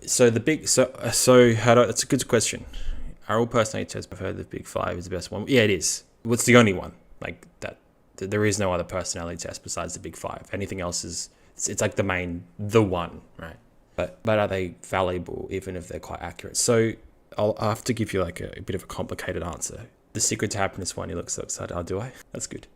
That's a good question. Are all personality tests? I've heard the big five is the best one. Yeah, it is. What's the only one like that? There is no other personality test besides the big five. Anything else is it's like the one, right? But are they valuable even if they're quite accurate? So I'll have to give you like a bit of a complicated answer. The Secret to Happiness one, you look so excited. Oh, do I? That's good.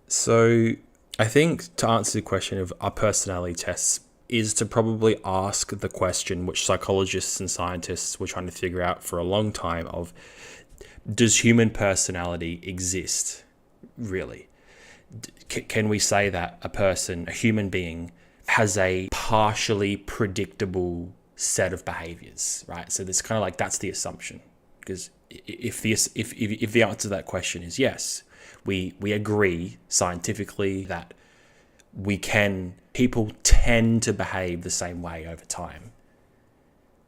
So I think to answer the question of are personality tests is to probably ask the question which psychologists and scientists were trying to figure out for a long time of, does human personality exist really? Can we say that a human being, has a partially predictable set of behaviors, right? So this kind of like, that's the assumption. Because if the answer to that question is yes, we agree scientifically that people tend to behave the same way over time.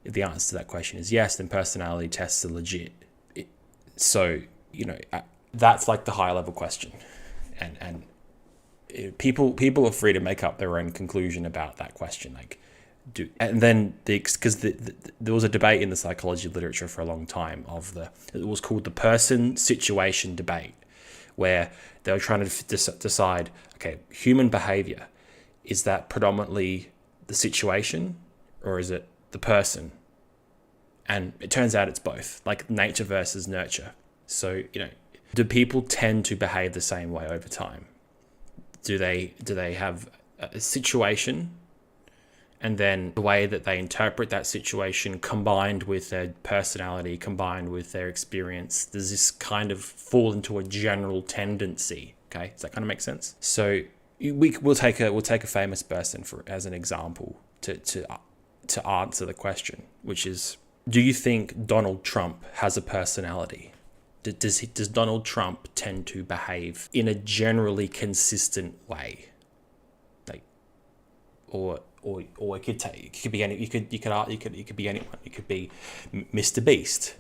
If the answer to that question is yes, then personality tests are legit. So, that's like the high level question. And people are free to make up their own conclusion about that question. Because there was a debate in the psychology literature for a long time it was called the person-situation debate, where they were trying to decide, okay, human behavior, is that predominantly the situation or is it the person? And it turns out it's both, like nature versus nurture. So, do people tend to behave the same way over time? Do they have a situation, and then the way that they interpret that situation combined with their personality, combined with their experience, does this kind of fall into a general tendency? Okay, does that kind of make sense? So we'll take a famous person as an example to answer the question, which is, do you think Donald Trump has a personality? Does Donald Trump tend to behave in a generally consistent way? Or it could be anyone. It could be Mr. Beast.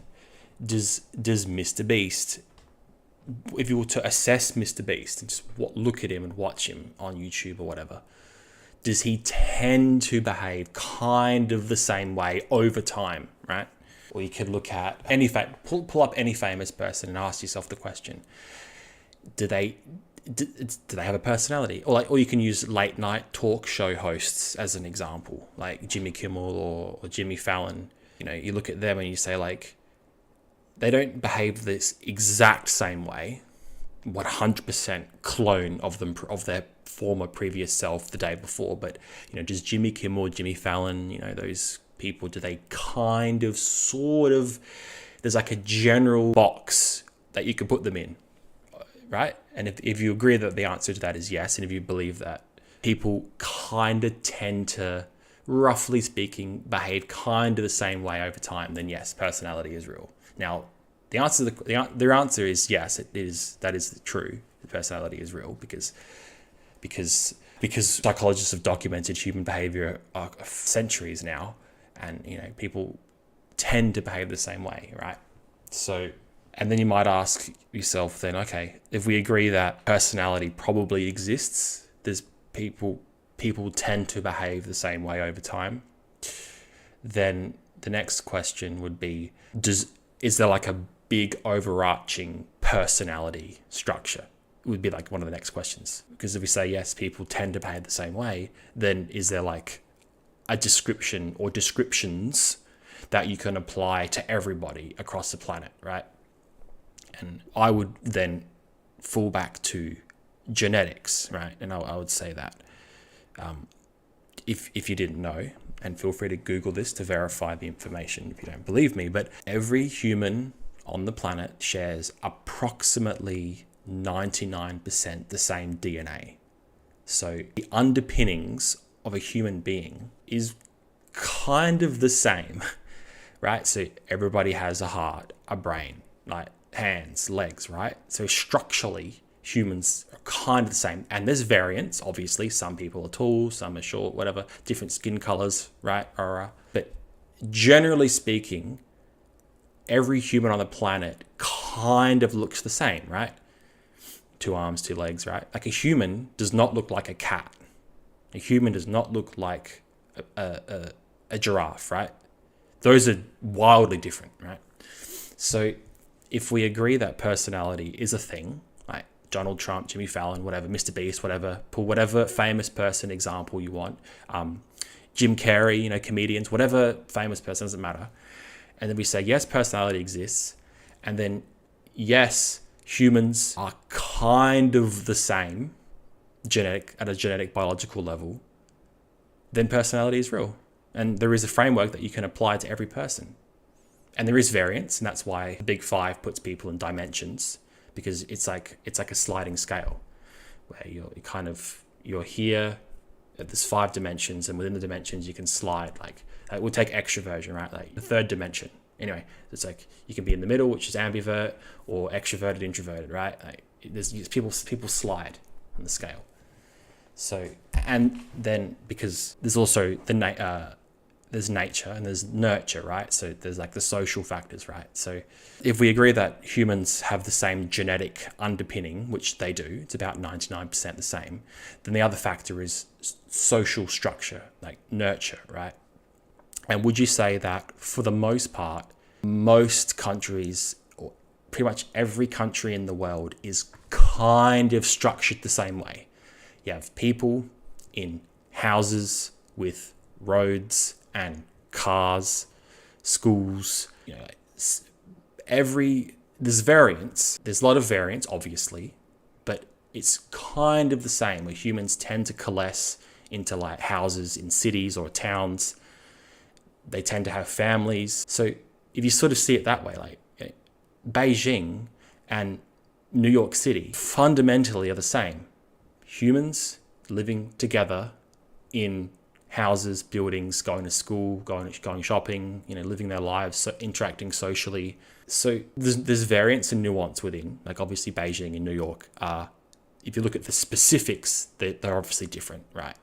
Does Mr. Beast, if you were to assess Mr. Beast and just look at him and watch him on YouTube or whatever, does he tend to behave kind of the same way over time, right? Or you could look at pull up any famous person and ask yourself the question: do they have a personality? Or you can use late night talk show hosts as an example, like Jimmy Kimmel or Jimmy Fallon. You look at them and you say, like, they don't behave this exact same way, 100% clone of their former previous self the day before, but does Jimmy Kimmel, Jimmy Fallon, those people, do they kind of sort of, there's like a general box that you could put them in, right? And if you agree that the answer to that is yes, and if you believe that people kind of tend to, roughly speaking, behave kind of the same way over time, then yes, personality is real. Now, the answer is yes, that is true. The personality is real because psychologists have documented human behavior for centuries now, and people tend to behave the same way, right? So, and then you might ask yourself then, okay, if we agree that personality probably exists, there's people tend to behave the same way over time, then the next question would be, is there like a big overarching personality structure? It would be like one of the next questions. Because if we say yes, people tend to behave the same way, then is there like a description or descriptions that you can apply to everybody across the planet, right? And I would then fall back to genetics, right? And I would say that if you didn't know, and feel free to Google this to verify the information if you don't believe me, but every human on the planet shares approximately 99% the same DNA. So the underpinnings of a human being is kind of the same, right? So everybody has a heart, a brain, like hands, legs, right? So structurally, humans are kind of the same. And there's variance, obviously. Some people are tall, some are short, whatever, different skin colors, right? But generally speaking, every human on the planet kind of looks the same, right? 2 arms, 2 legs, right? Like a human does not look like a cat. A human does not look like a giraffe, right? Those are wildly different, right? So if we agree that personality is a thing, like Donald Trump, Jimmy Fallon, whatever, Mr. Beast, whatever, pull whatever famous person example you want, Jim Carrey, comedians, whatever famous person, doesn't matter. And then we say, yes, personality exists. And then, yes, humans are kind of the same at a genetic biological level. Then personality is real. And there is a framework that you can apply to every person. And there is variance, and that's why the Big Five puts people in dimensions, because it's like a sliding scale where you're here. There's 5 dimensions, and within the dimensions you can slide. Like we'll take extroversion, right? Like the 3rd dimension. Anyway, it's like you can be in the middle, which is ambivert, or extroverted, introverted, right? Like there's people slide on the scale. So, and then because there's also there's nature and there's nurture, right? So there's like the social factors, right? So if we agree that humans have the same genetic underpinning, which they do, it's about 99% the same, then the other factor is social structure, like nurture, right? And would you say that for the most part, most countries, or pretty much every country in the world, is kind of structured the same way? You have people in houses with roads and cars, schools, there's variance. There's a lot of variance, obviously, but it's kind of the same, where humans tend to coalesce into like houses in cities or towns. They tend to have families. So if you sort of see it that way, like Beijing and New York City fundamentally are the same. Humans living together in houses, buildings, going to school, going shopping, living their lives, so interacting socially. So there's variance and nuance within. Like obviously Beijing and New York are, if you look at the specifics, they're obviously different, right?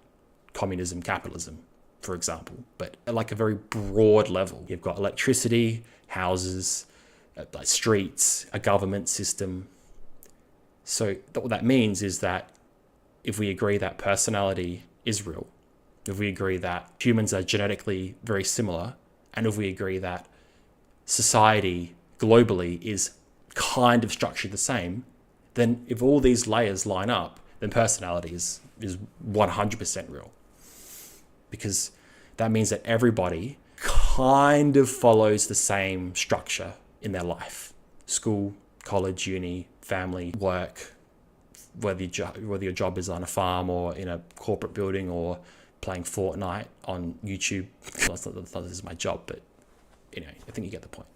Communism, capitalism, for example. But at like a very broad level, you've got electricity, houses, like streets, a government system. So what that means is that if we agree that personality is real, if we agree that humans are genetically very similar, and if we agree that society globally is kind of structured the same, then if all these layers line up, then personality is 100% real. Because that means that everybody kind of follows the same structure in their life. School, college, uni, family, work, whether your job is on a farm or in a corporate building or playing Fortnite on YouTube. Not that this is my job, but anyway, I think you get the point.